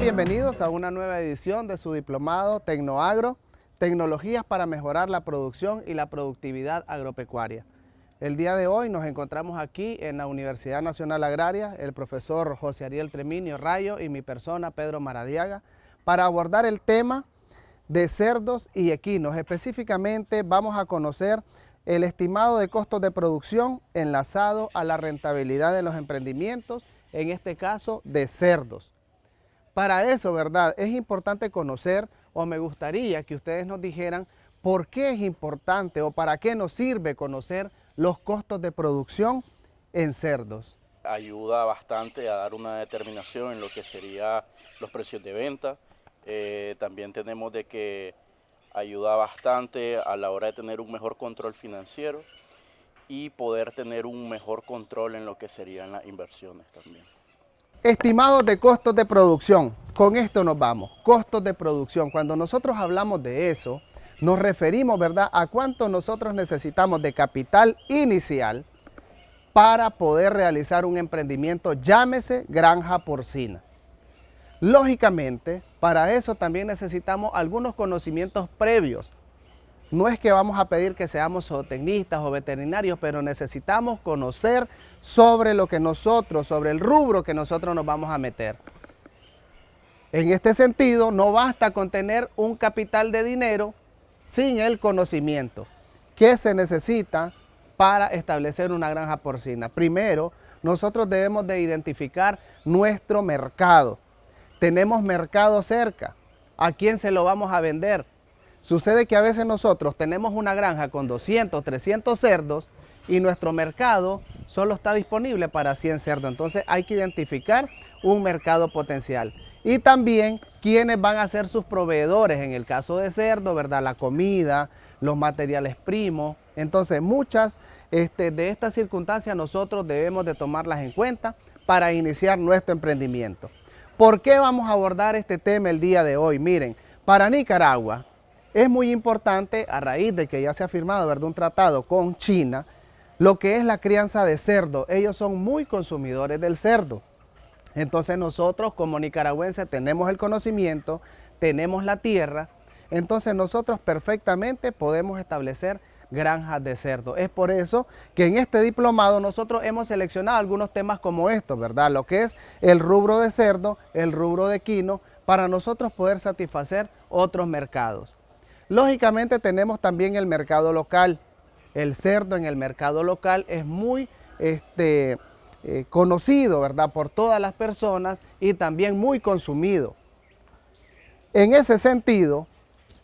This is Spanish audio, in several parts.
bienvenidos a una nueva edición de su diplomado Tecnoagro, Tecnologías para mejorar la producción y la productividad agropecuaria. El día de hoy nos encontramos aquí en la Universidad Nacional Agraria, el profesor José Ariel Treminio Rayo y mi persona, Pedro Maradiaga, para abordar el tema de cerdos y equinos. Específicamente vamos a conocer el estimado de costos de producción enlazado a la rentabilidad de los emprendimientos, en este caso de cerdos. Para eso, ¿verdad? Es importante conocer, o me gustaría que ustedes nos dijeran por qué es importante o para qué nos sirve conocer los costos de producción en cerdos. Ayuda bastante a dar una determinación en lo que serían los precios de venta. También tenemos de que ayuda bastante a la hora de tener un mejor control financiero y poder tener un mejor control en lo que serían las inversiones también. Estimados de costos de producción, con esto nos vamos, costos de producción. Cuando nosotros hablamos de eso, nos referimos, ¿verdad?, a cuánto nosotros necesitamos de capital inicial para poder realizar un emprendimiento, llámese granja porcina. Lógicamente, para eso también necesitamos algunos conocimientos previos. No es que vamos a pedir que seamos zootecnistas o veterinarios, pero necesitamos conocer sobre lo que nosotros, sobre el rubro que nosotros nos vamos a meter. En este sentido, no basta con tener un capital de dinero sin el conocimiento. ¿Qué se necesita para establecer una granja porcina? Primero, nosotros debemos de identificar nuestro mercado. Tenemos mercado cerca. ¿A quién se lo vamos a vender? Sucede que a veces nosotros tenemos una granja con 200, 300 cerdos y nuestro mercado solo está disponible para 100 cerdos. Entonces hay que identificar un mercado potencial. Y también quiénes van a ser sus proveedores en el caso de cerdo, ¿verdad? La comida, los materiales primos. Entonces muchas de estas circunstancias nosotros debemos de tomarlas en cuenta para iniciar nuestro emprendimiento. ¿Por qué vamos a abordar este tema el día de hoy? Miren, para Nicaragua es muy importante, a raíz de que ya se ha firmado, ¿verdad?, un tratado con China, lo que es la crianza de cerdo. Ellos son muy consumidores del cerdo. Entonces nosotros como nicaragüenses tenemos el conocimiento, tenemos la tierra, entonces nosotros perfectamente podemos establecer granjas de cerdo. Es por eso que en este diplomado nosotros hemos seleccionado algunos temas como estos, ¿verdad? Lo que es el rubro de cerdo, el rubro de equino, para nosotros poder satisfacer otros mercados. Lógicamente tenemos también el mercado local. El cerdo en el mercado local es muy conocido, ¿verdad?, por todas las personas y también muy consumido. En ese sentido,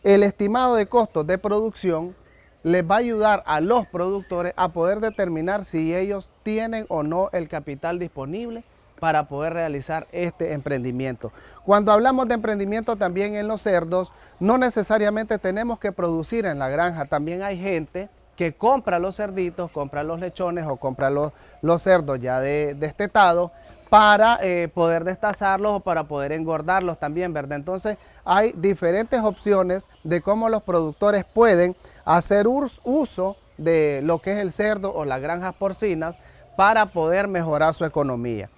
el estimado de costos de producción les va a ayudar a los productores a poder determinar si ellos tienen o no el capital disponible para poder realizar este emprendimiento. Cuando hablamos de emprendimiento también en los cerdos, no necesariamente tenemos que producir en la granja. También hay gente que compra los cerditos, compra los lechones o compra los cerdos ya destetados para poder destazarlos o para poder engordarlos también, ¿verdad? Entonces hay diferentes opciones de cómo los productores pueden hacer uso de lo que es el cerdo o las granjas porcinas para poder mejorar su economía.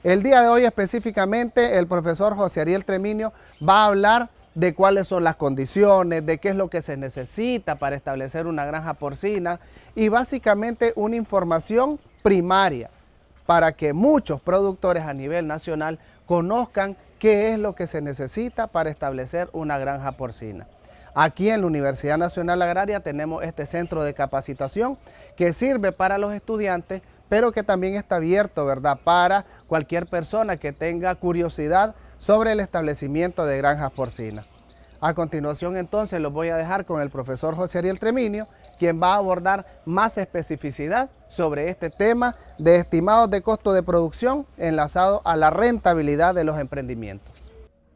El día de hoy específicamente el profesor José Ariel Treminio va a hablar de cuáles son las condiciones, de qué es lo que se necesita para establecer una granja porcina y básicamente una información primaria para que muchos productores a nivel nacional conozcan qué es lo que se necesita para establecer una granja porcina. Aquí en la Universidad Nacional Agraria tenemos este centro de capacitación que sirve para los estudiantes, pero que también está abierto, ¿verdad?, para cualquier persona que tenga curiosidad sobre el establecimiento de granjas porcinas. A continuación entonces los voy a dejar con el profesor José Ariel Treminio, quien va a abordar más especificidad sobre este tema de estimados de costo de producción enlazado a la rentabilidad de los emprendimientos.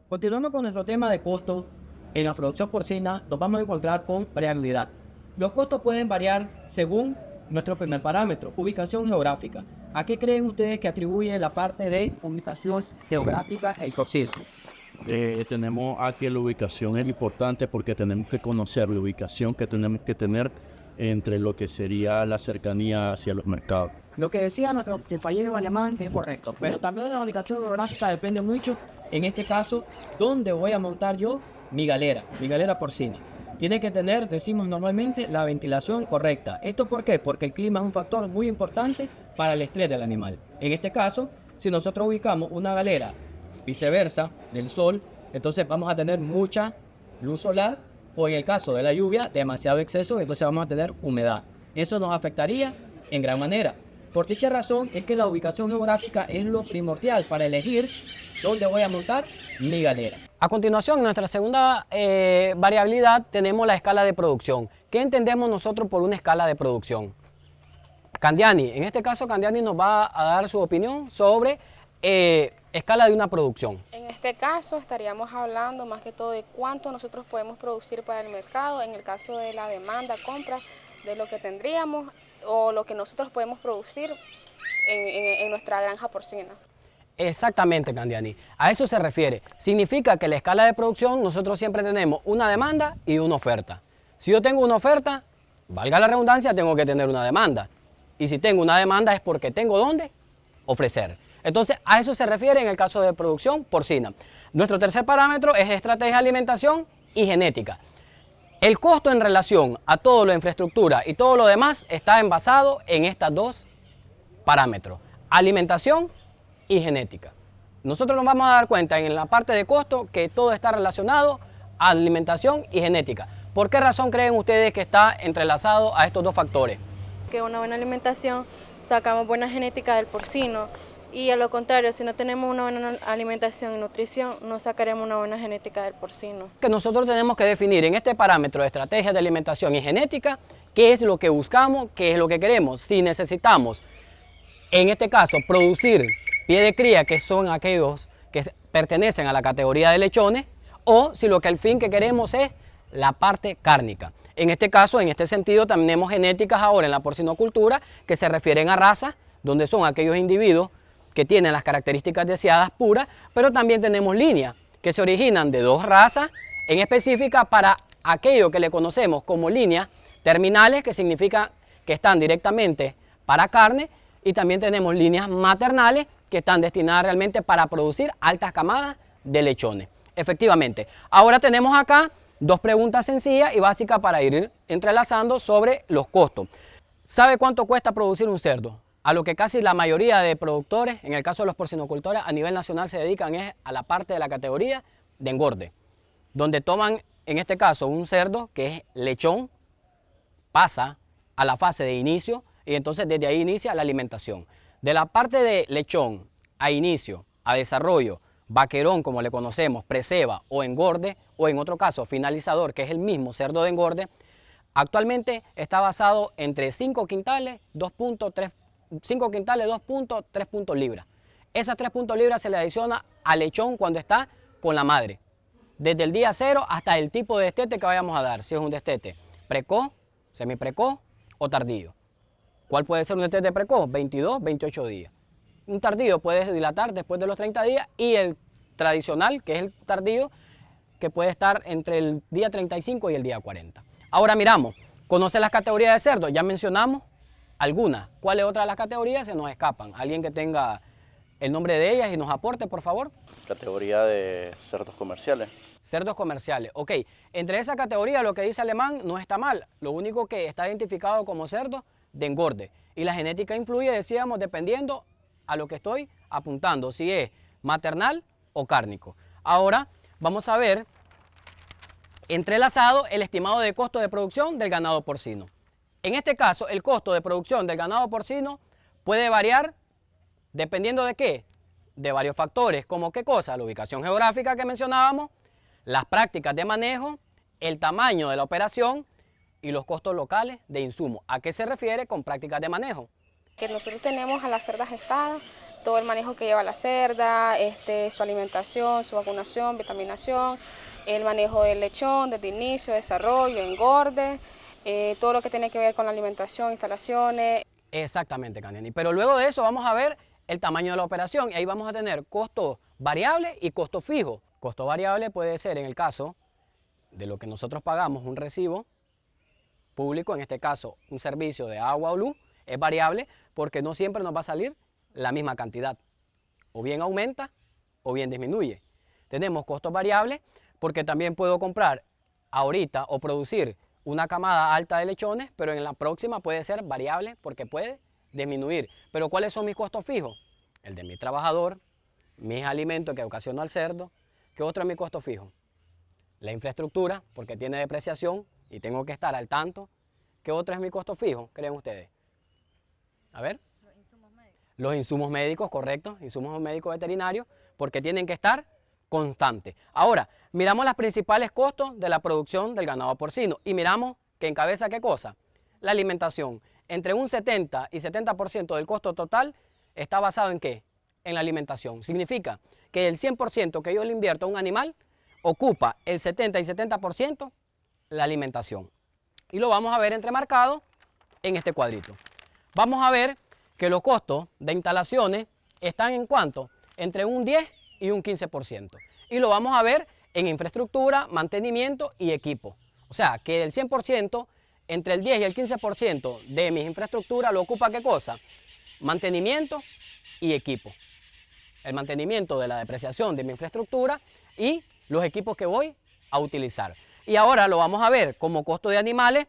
Continuando con nuestro tema de costos, en la producción porcina nos vamos a encontrar con variabilidad. Los costos pueden variar según nuestro primer parámetro, ubicación geográfica. ¿A qué creen ustedes que atribuye la parte de ubicación geográfica el proceso? Tenemos aquí la ubicación es importante porque tenemos que conocer la ubicación que tenemos que tener entre lo que sería la cercanía hacia los mercados. Lo que decía nuestro compañero alemán es correcto, pero también la ubicación geográfica depende mucho, en este caso, dónde voy a montar yo mi galera porcina. Tiene que tener, decimos normalmente, la ventilación correcta. ¿Esto por qué? Porque el clima es un factor muy importante para el estrés del animal. En este caso, si nosotros ubicamos una galera viceversa del sol, entonces vamos a tener mucha luz solar, o en el caso de la lluvia, demasiado exceso, entonces vamos a tener humedad. Eso nos afectaría en gran manera. Por dicha razón es que la ubicación geográfica es lo primordial para elegir dónde voy a montar mi galera. A continuación, en nuestra segunda variabilidad tenemos la escala de producción. ¿Qué entendemos nosotros por una escala de producción? Candiani, en este caso Candiani nos va a dar su opinión sobre escala de una producción. En este caso estaríamos hablando más que todo de cuánto nosotros podemos producir para el mercado, en el caso de la demanda, compra, de lo que tendríamos o lo que nosotros podemos producir en nuestra granja porcina. Exactamente, Candiani. A eso se refiere. Significa que la escala de producción nosotros siempre tenemos una demanda y una oferta. Si yo tengo una oferta, valga la redundancia, tengo que tener una demanda. Y si tengo una demanda es porque tengo dónde ofrecer. Entonces, a eso se refiere en el caso de producción porcina. Nuestro tercer parámetro es estrategia de alimentación y genética. El costo en relación a toda la infraestructura y todo lo demás está envasado en estos dos parámetros, alimentación y genética. Nosotros nos vamos a dar cuenta en la parte de costo que todo está relacionado a alimentación y genética. ¿Por qué razón creen ustedes que está entrelazado a estos dos factores? Que una buena alimentación sacamos buena genética del porcino y a lo contrario, si no tenemos una buena alimentación y nutrición, no sacaremos una buena genética del porcino. Que nosotros tenemos que definir en este parámetro de estrategia de alimentación y genética qué es lo que buscamos, qué es lo que queremos. Si necesitamos, en este caso, producir pie de cría, que son aquellos que pertenecen a la categoría de lechones, o si lo que al fin que queremos es la parte cárnica. En este caso, en este sentido, tenemos genéticas ahora en la porcinocultura que se refieren a razas, donde son aquellos individuos que tienen las características deseadas puras, pero también tenemos líneas que se originan de dos razas en específica para aquello que le conocemos como líneas terminales, que significa que están directamente para carne, y también tenemos líneas maternales que están destinadas realmente para producir altas camadas de lechones. Efectivamente, ahora tenemos acá dos preguntas sencillas y básicas para ir entrelazando sobre los costos. ¿Sabe cuánto cuesta producir un cerdo? A lo que casi la mayoría de productores, en el caso de los porcinocultores a nivel nacional, se dedican es a la parte de la categoría de engorde, donde toman, en este caso, un cerdo que es lechón, pasa a la fase de inicio y entonces desde ahí inicia la alimentación. De la parte de lechón a inicio, a desarrollo, vaquerón como le conocemos, preceba o engorde, o en otro caso finalizador, que es el mismo cerdo de engorde, actualmente está basado entre 5 quintales, 2.3 puntos libras. Esas 3 puntos libras se le adiciona al lechón cuando está con la madre, desde el día 0 hasta el tipo de destete que vayamos a dar, si es un destete precoz, semiprecoz o tardío. ¿Cuál puede ser un destete precoz? 22, 28 días. Un tardío puede dilatar después de los 30 días y el tradicional, que es el tardío, que puede estar entre el día 35 y el día 40. Ahora miramos, ¿conoce las categorías de cerdo? Ya mencionamos algunas. ¿Cuáles otras de las categorías se nos escapan? ¿Alguien que tenga el nombre de ellas y nos aporte, por favor? Categoría de cerdos comerciales. Cerdos comerciales, ok. Entre esa categoría lo que dice Alemán no está mal. Lo único que está identificado como cerdo de engorde. Y la genética influye, decíamos, dependiendo a lo que estoy apuntando, si es maternal o cárnico. Ahora vamos a ver entrelazado el estimado de costo de producción del ganado porcino. En este caso, el costo de producción del ganado porcino puede variar dependiendo de qué, de varios factores, como qué cosa, la ubicación geográfica que mencionábamos, las prácticas de manejo, el tamaño de la operación y los costos locales de insumos. ¿A qué se refiere con prácticas de manejo? Que nosotros tenemos a la cerda gestada, todo el manejo que lleva la cerda, su alimentación, su vacunación, vitaminación, el manejo del lechón desde inicio, desarrollo, engorde, todo lo que tiene que ver con la alimentación, instalaciones. Exactamente, Candiani. Pero luego de eso vamos a ver el tamaño de la operación y ahí vamos a tener costos variables y costos fijos. Costo variable puede ser, en el caso de lo que nosotros pagamos, un recibo público, en este caso un servicio de agua o luz, Es variable porque no siempre nos va a salir la misma cantidad. O bien aumenta o bien disminuye. Tenemos costos variables porque también puedo comprar ahorita o producir una camada alta de lechones, pero en la próxima puede ser variable porque puede disminuir. Pero ¿cuáles son mis costos fijos? El de mi trabajador, mis alimentos que ocasiono al cerdo. ¿Qué otro es mi costo fijo? La infraestructura, porque tiene depreciación y tengo que estar al tanto. ¿Qué otro es mi costo fijo, creen ustedes? A ver. Los insumos médicos, correcto, insumos médicos veterinarios, porque tienen que estar constantes. Ahora, miramos los principales costos de la producción del ganado porcino y miramos que encabeza ¿qué cosa? La alimentación. Entre un 70 y 70% del costo total está basado ¿en qué? En la alimentación. Significa que el 100% que yo le invierto a un animal ocupa el 70 y 70% la alimentación. Y lo vamos a ver entremarcado en este cuadrito. Vamos a ver que los costos de instalaciones están en cuánto, entre un 10 y un 15%. Y lo vamos a ver en infraestructura, mantenimiento y equipo. O sea, que del 100%, entre el 10 y el 15% de mis infraestructuras lo ocupa ¿qué cosa? Mantenimiento y equipo. El mantenimiento de la depreciación de mi infraestructura y los equipos que voy a utilizar. Y ahora lo vamos a ver como costo de animales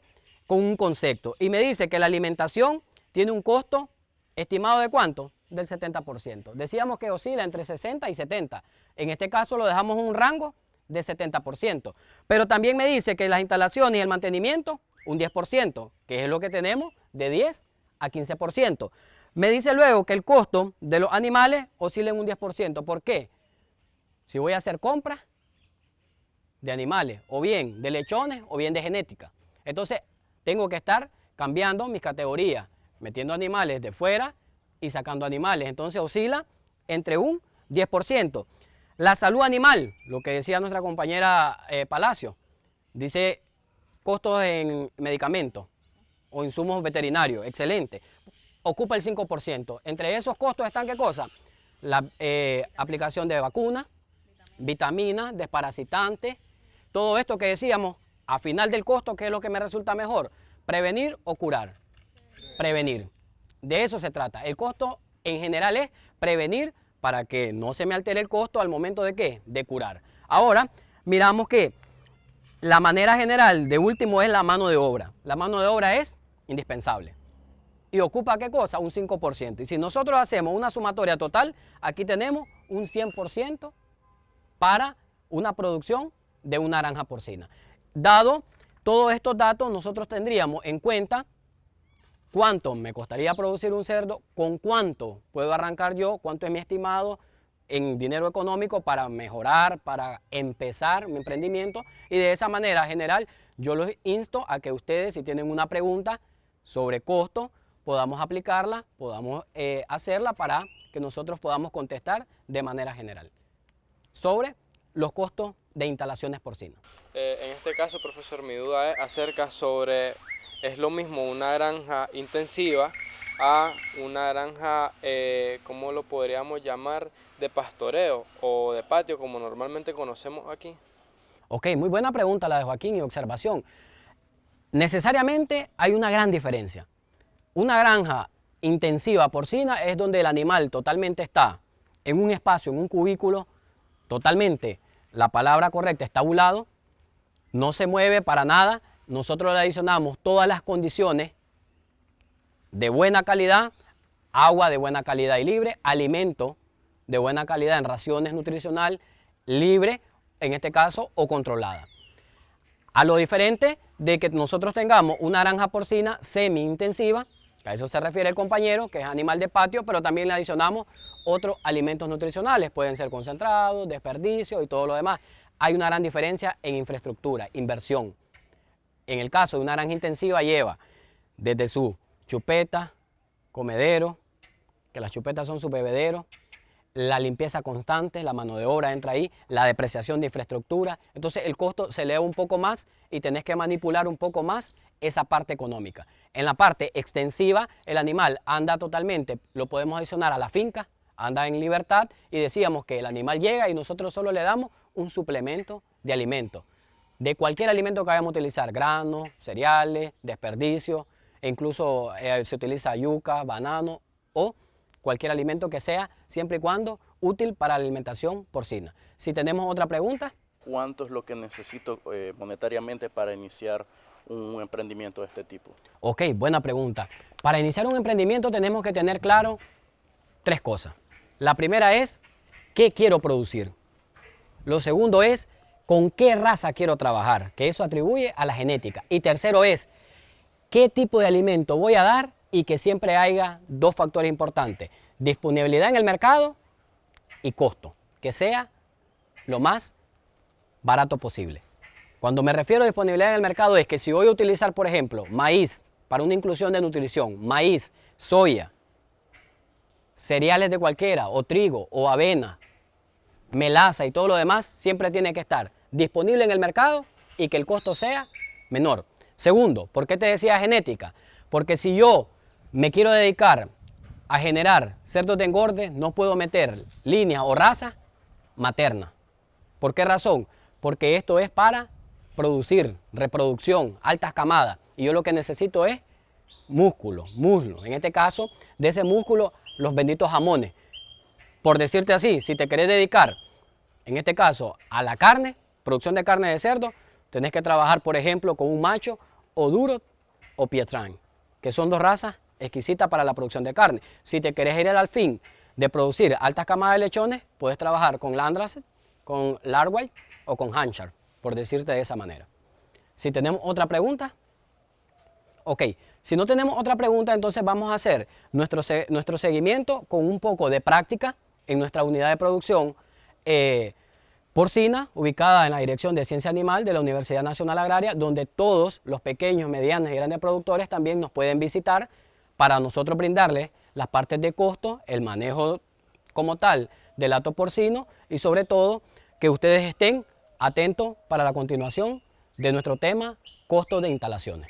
con un concepto. Y me dice que la alimentación tiene un costo estimado ¿de cuánto? Del 70%. Decíamos que oscila entre 60 y 70. En este caso lo dejamos en un rango de 70%. Pero también me dice que las instalaciones y el mantenimiento, un 10%, que es lo que tenemos de 10 a 15%. Me dice luego que el costo de los animales oscila en un 10%. ¿Por qué? Si voy a hacer compras de animales, o bien de lechones, o bien de genética. Entonces, tengo que estar cambiando mis categorías, metiendo animales de fuera y sacando animales. Entonces, oscila entre un 10%. La salud animal, lo que decía nuestra compañera Palacio, dice costos en medicamentos o insumos veterinarios, excelente. Ocupa el 5%. Entre esos costos están ¿qué cosa? La aplicación de vacunas, vitaminas, desparasitantes, todo esto que decíamos, a final del costo, ¿qué es lo que me resulta mejor? ¿Prevenir o curar? Prevenir. De eso se trata. El costo en general es prevenir para que no se me altere el costo al momento de ¿qué? De curar. Ahora, miramos que la manera general de último es la mano de obra. La mano de obra es indispensable. ¿Y ocupa qué cosa? Un 5%. Y si nosotros hacemos una sumatoria total, aquí tenemos un 100% para una producción de una granja porcina. Dado todos estos datos, nosotros tendríamos en cuenta cuánto me costaría producir un cerdo, con cuánto puedo arrancar yo, cuánto es mi estimado en dinero económico para mejorar, para empezar mi emprendimiento. Y de esa manera general, yo los insto a que ustedes, si tienen una pregunta sobre costo, podamos aplicarla, podamos hacerla para que nosotros podamos contestar de manera general sobre los costos de instalaciones porcinas. En este caso, profesor, mi duda es acerca sobre, ¿es lo mismo una granja intensiva a una granja, ¿cómo lo podríamos llamar?, de pastoreo o de patio, como normalmente conocemos aquí? Ok, muy buena pregunta la de Joaquín y observación. Necesariamente hay una gran diferencia. Una granja intensiva porcina es donde el animal totalmente está en un espacio, en un cubículo, totalmente, la palabra correcta, estabulado, no se mueve para nada. Nosotros le adicionamos todas las condiciones de buena calidad, agua de buena calidad y libre, alimento de buena calidad en raciones nutricional, libre, en este caso, o controlada. A lo diferente de que nosotros tengamos una granja porcina semi-intensiva, a eso se refiere el compañero, que es animal de patio, pero también le adicionamos otros alimentos nutricionales, pueden ser concentrados, desperdicios y todo lo demás. Hay una gran diferencia en infraestructura, inversión. En el caso de una granja intensiva lleva desde su chupeta, comedero, que las chupetas son su bebedero, la limpieza constante, la mano de obra entra ahí, la depreciación de infraestructura. Entonces el costo se eleva un poco más y tenés que manipular un poco más esa parte económica. En la parte extensiva, el animal anda totalmente, lo podemos adicionar a la finca, anda en libertad, y decíamos que el animal llega y nosotros solo le damos un suplemento de alimento, de cualquier alimento que vayamos a utilizar, granos, cereales, desperdicios, e incluso se utiliza yuca, banano o cualquier alimento que sea, siempre y cuando útil para la alimentación porcina. Si tenemos otra pregunta. ¿Cuánto es lo que necesito monetariamente para iniciar un emprendimiento de este tipo? Ok, buena pregunta. Para iniciar un emprendimiento tenemos que tener claro 3 cosas. La primera es, ¿qué quiero producir? Lo segundo es, ¿con qué raza quiero trabajar? Que eso atribuye a la genética. Y tercero es, ¿qué tipo de alimento voy a dar? Y que siempre haya 2 factores importantes. Disponibilidad en el mercado y costo. Que sea lo más barato posible. Cuando me refiero a disponibilidad en el mercado es que si voy a utilizar, por ejemplo, maíz para una inclusión de nutrición, maíz, soya, cereales de cualquiera, o trigo, o avena, melaza y todo lo demás, siempre tiene que estar disponible en el mercado y que el costo sea menor. Segundo, ¿por qué te decía genética? Porque si yo me quiero dedicar a generar cerdos de engorde, no puedo meter línea o raza materna. ¿Por qué razón? Porque esto es para producir, reproducción, altas camadas. Y yo lo que necesito es músculo, muslo. En este caso, de ese músculo, los benditos jamones. Por decirte así, si te querés dedicar, en este caso, a la carne, producción de carne de cerdo, tenés que trabajar, por ejemplo, con un macho o duro o pietrán, que son 2 razas exquisitas para la producción de carne. Si te querés ir al fin de producir altas camadas de lechones, puedes trabajar con Landrace, con Larwhite o con Hampshire, por decirte de esa manera. Si tenemos otra pregunta. Ok, si no tenemos otra pregunta, entonces vamos a hacer nuestro seguimiento con un poco de práctica en nuestra unidad de producción porcina, ubicada en la Dirección de Ciencia Animal de la Universidad Nacional Agraria, donde todos los pequeños, medianos y grandes productores también nos pueden visitar para nosotros brindarles las partes de costo, el manejo como tal del hato porcino y sobre todo que ustedes estén atentos para la continuación de nuestro tema, costos de instalaciones.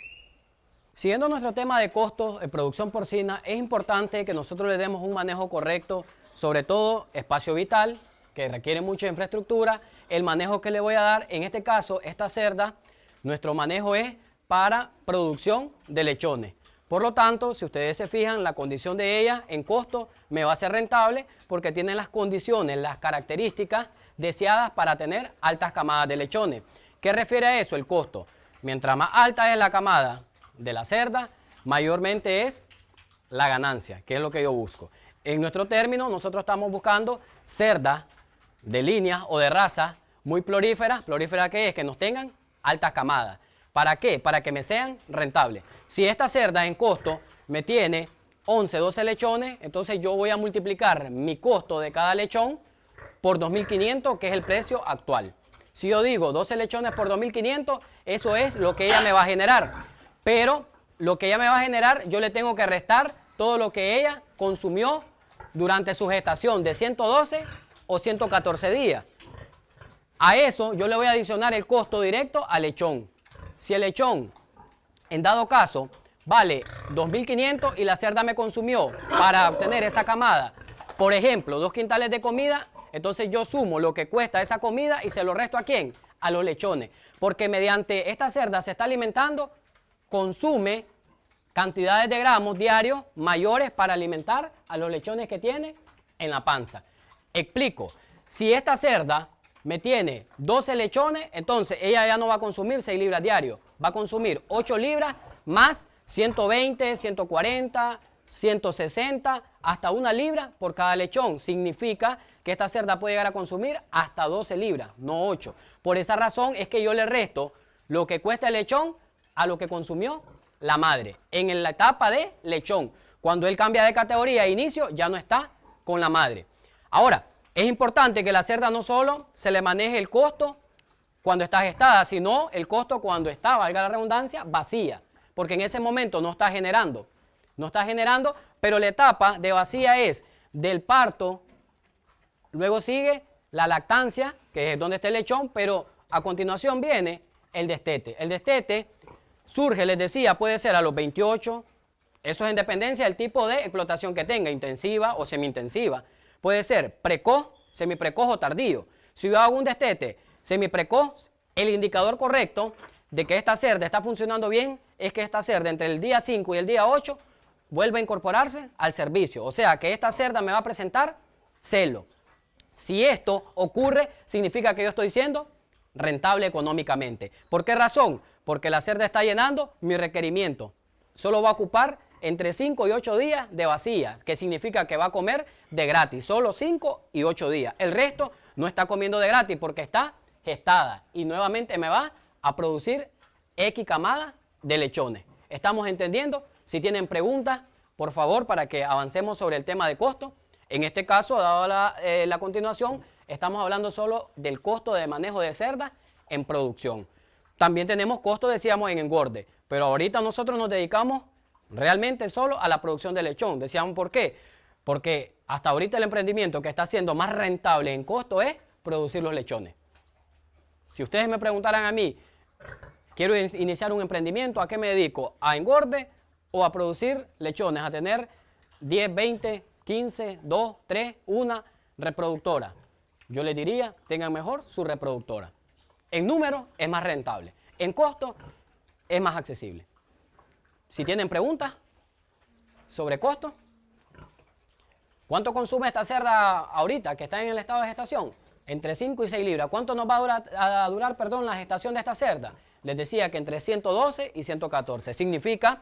Siguiendo nuestro tema de costos de producción porcina, es importante que nosotros le demos un manejo correcto, sobre todo espacio vital, que requiere mucha infraestructura. El manejo que le voy a dar, en este caso, esta cerda, nuestro manejo es para producción de lechones. Por lo tanto, si ustedes se fijan, la condición de ella en costo me va a ser rentable porque tiene las condiciones, las características deseadas para tener altas camadas de lechones. ¿Qué refiere a eso? El costo. Mientras más alta es la camada de la cerda, mayormente es la ganancia, que es lo que yo busco. En nuestro término, nosotros estamos buscando cerdas de líneas o de raza muy floríferas. ¿Florífera qué es? Que nos tengan altas camadas. ¿Para qué? Para que me sean rentables. Si esta cerda en costo me tiene 11, 12 lechones, entonces yo voy a multiplicar mi costo de cada lechón por 2.500, que es el precio actual. Si yo digo 12 lechones por 2.500, eso es lo que ella me va a generar. Pero lo que ella me va a generar, yo le tengo que restar todo lo que ella consumió durante su gestación de 112 o 114 días. A eso yo le voy a adicionar el costo directo al lechón. Si el lechón, en dado caso, vale 2.500 y la cerda me consumió para obtener esa camada, por ejemplo, 2 quintales de comida, entonces yo sumo lo que cuesta esa comida y se lo resto ¿a quién? A los lechones. Porque mediante esta cerda se está alimentando, consume cantidades de gramos diarios mayores para alimentar a los lechones que tiene en la panza. Explico, si esta cerda me tiene 12 lechones, entonces ella ya no va a consumir 6 libras diarios, va a consumir 8 libras más 120, 140, 160, hasta 1 libra por cada lechón. Significa que esta cerda puede llegar a consumir hasta 12 libras, no 8. Por esa razón es que yo le resto lo que cuesta el lechón a lo que consumió la madre en la etapa de lechón. Cuando él cambia de categoría a inicio, ya no está con la madre. Ahora, es importante que la cerda no solo se le maneje el costo cuando está gestada, sino el costo cuando está, valga la redundancia, vacía. Porque en ese momento no está generando. No está generando, pero la etapa de vacía es del parto, luego sigue la lactancia, que es donde está el lechón, pero a continuación viene el destete. El destete surge, les decía, puede ser a los 28, eso es en dependencia del tipo de explotación que tenga, intensiva o semi-intensiva. Puede ser precoz, semiprecoz o tardío. Si yo hago un destete semiprecoz, el indicador correcto de que esta cerda está funcionando bien es que esta cerda entre el día 5 y el día 8 vuelve a incorporarse al servicio. O sea que esta cerda me va a presentar celo. Si esto ocurre, significa que yo estoy siendo rentable económicamente. ¿Por qué razón? Porque la cerda está llenando mi requerimiento. Solo va a ocupar entre 5 y 8 días de vacía, que significa que va a comer de gratis, solo 5 y 8 días. El resto no está comiendo de gratis porque está gestada y nuevamente me va a producir X camadas de lechones. ¿Estamos entendiendo? Si tienen preguntas, por favor, para que avancemos sobre el tema de costo. En este caso, dado la continuación, estamos hablando solo del costo de manejo de cerdas en producción. También tenemos costo, decíamos, en engorde, pero ahorita nosotros nos dedicamos realmente solo a la producción de lechón. Decíamos, ¿por qué? Porque hasta ahorita el emprendimiento que está siendo más rentable en costo es producir los lechones. Si ustedes me preguntaran a mí, quiero iniciar un emprendimiento, ¿a qué me dedico? ¿A engorde o a producir lechones? A tener 10, 20, 15, 2, 3, 1 reproductora. Yo les diría, tengan mejor su reproductora. En número es más rentable. En costo es más accesible. Si tienen preguntas sobre costo, ¿cuánto consume esta cerda ahorita que está en el estado de gestación? Entre 5 y 6 libras. ¿Cuánto nos va a durar la gestación de esta cerda? Les decía que entre 112 y 114. Significa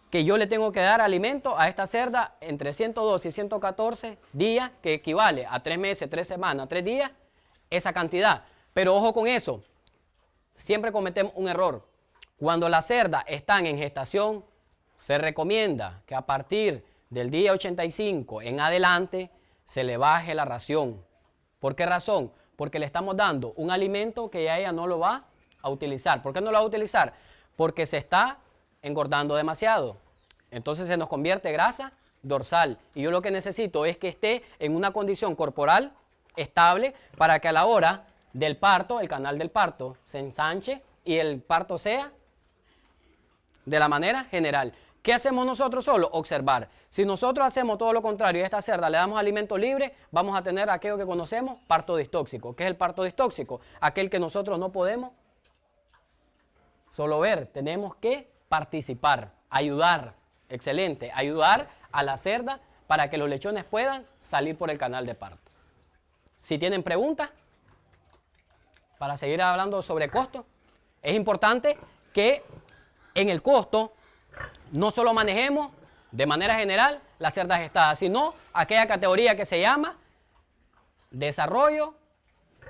que yo le tengo que dar alimento a esta cerda entre 112 y 114 días, que equivale a 3 meses, 3 semanas, 3 días, esa cantidad. Pero ojo con eso, siempre cometemos un error. Cuando las cerdas están en gestación, se recomienda que a partir del día 85 en adelante se le baje la ración. ¿Por qué razón? Porque le estamos dando un alimento que ya ella no lo va a utilizar. ¿Por qué no lo va a utilizar? Porque se está engordando demasiado. Entonces se nos convierte grasa dorsal. Y yo lo que necesito es que esté en una condición corporal estable para que a la hora del parto, el canal del parto, se ensanche y el parto sea de la manera general. ¿Qué hacemos nosotros solo? Observar. Si nosotros hacemos todo lo contrario y a esta cerda le damos alimento libre, vamos a tener aquello que conocemos, parto distóxico. ¿Qué es el parto distóxico? Aquel que nosotros no podemos solo ver, tenemos que participar, ayudar, excelente, ayudar a la cerda para que los lechones puedan salir por el canal de parto. Si tienen preguntas, para seguir hablando sobre costo, es importante que en el costo no solo manejemos de manera general la cerda gestada, sino aquella categoría que se llama desarrollo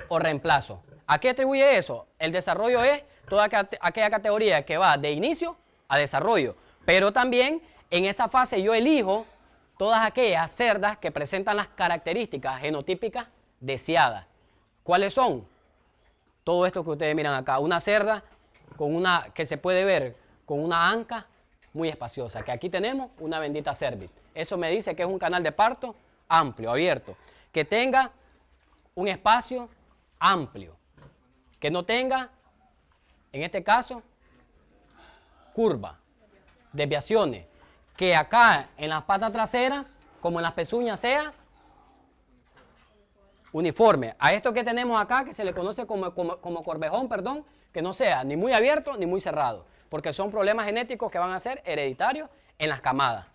o reemplazo. ¿A qué atribuye eso? El desarrollo es toda aquella categoría que va de inicio a desarrollo, pero también en esa fase yo elijo todas aquellas cerdas que presentan las características genotípicas deseadas. ¿Cuáles son? Todo esto que ustedes miran acá, una cerda que se puede ver con una anca muy espaciosa, que aquí tenemos una bendita cervix. Eso me dice que es un canal de parto amplio, abierto, que tenga un espacio amplio, que no tenga, en este caso, curva, desviaciones, que acá en las patas traseras, como en las pezuñas, sea uniforme. A esto que tenemos acá, que se le conoce como corvejón, perdón, que no sea ni muy abierto ni muy cerrado, porque son problemas genéticos que van a ser hereditarios en las camadas.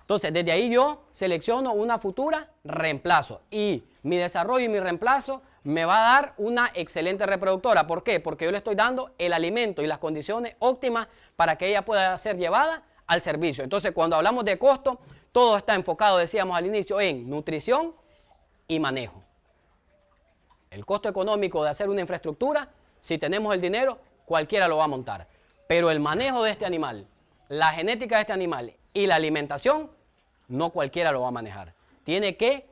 Entonces, desde ahí yo selecciono una futura reemplazo y mi desarrollo y mi reemplazo me va a dar una excelente reproductora. ¿Por qué? Porque yo le estoy dando el alimento y las condiciones óptimas para que ella pueda ser llevada al servicio. Entonces, cuando hablamos de costo, todo está enfocado, decíamos al inicio, en nutrición y manejo. El costo económico de hacer una infraestructura, si tenemos el dinero, cualquiera lo va a montar. Pero el manejo de este animal, la genética de este animal y la alimentación, no cualquiera lo va a manejar. Tiene que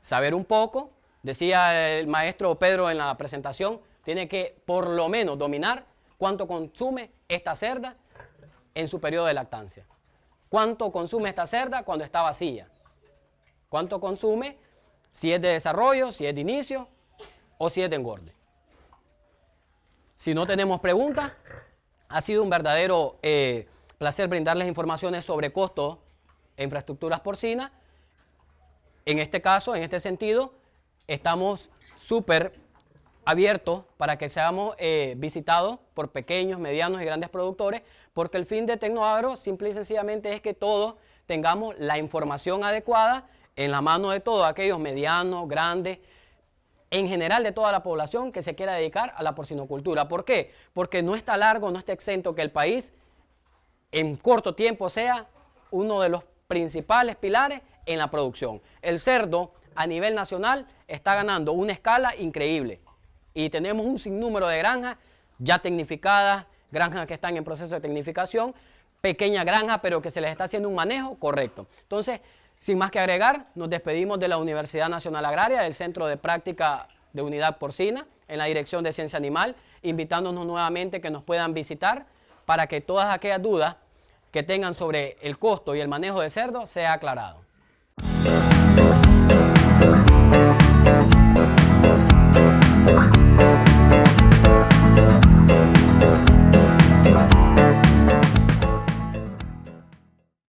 saber un poco, decía el maestro Pedro en la presentación, tiene que por lo menos dominar cuánto consume esta cerda en su periodo de lactancia. Cuánto consume esta cerda cuando está vacía. Cuánto consume si es de desarrollo, si es de inicio o si es de engorde. Si no tenemos preguntas, ha sido un verdadero placer brindarles informaciones sobre costos e infraestructuras porcinas. En este caso, en este sentido, estamos súper abierto para que seamos visitados por pequeños, medianos y grandes productores, porque el fin de Tecnoagro simple y sencillamente es que todos tengamos la información adecuada en la mano de todos aquellos medianos, grandes, en general de toda la población que se quiera dedicar a la porcinocultura. ¿Por qué? Porque no está largo, no está exento que el país en corto tiempo sea uno de los principales pilares en la producción. El cerdo a nivel nacional está ganando una escala increíble y tenemos un sinnúmero de granjas ya tecnificadas, granjas que están en proceso de tecnificación, pequeñas granjas pero que se les está haciendo un manejo correcto. Entonces, sin más que agregar, nos despedimos de la Universidad Nacional Agraria, del Centro de Práctica de Unidad Porcina, en la Dirección de Ciencia Animal, invitándonos nuevamente que nos puedan visitar para que todas aquellas dudas que tengan sobre el costo y el manejo de cerdo sea aclarado.